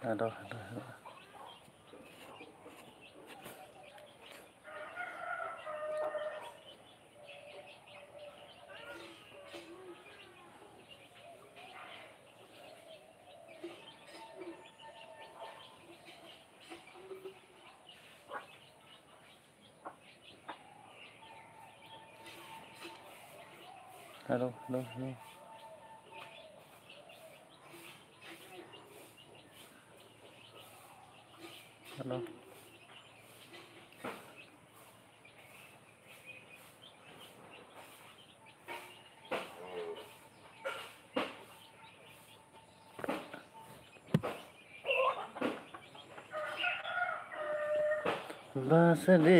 Hello, hello, hello, hello. Hello. बाँसले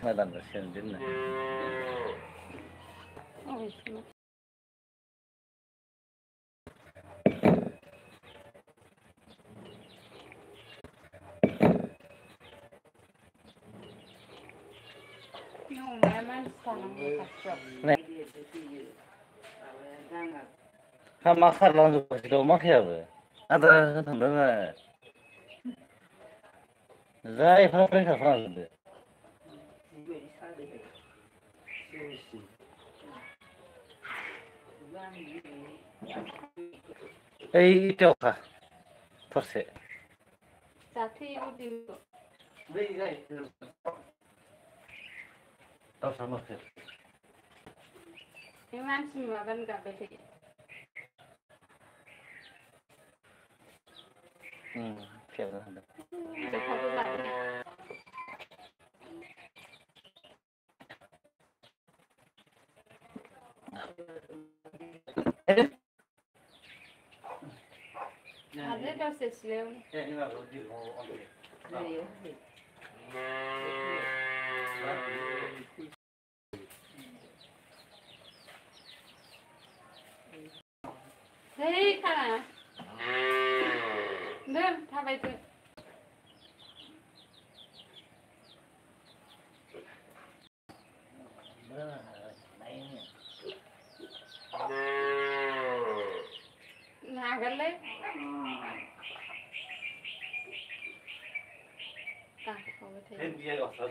saya dan kasihan din. Mak sarlang juga sih mak ya be. Ada tanda Zai Frank France. Itu apa? Terus. Sathi udah. Tahu sama sih. Iman semua kan gak beda. Siapa ada? Satu lagi. Ada dosis lewat. Hei, kana. Dah, apa itu? Nagal le. Tak, kau betul. Dia nggak usah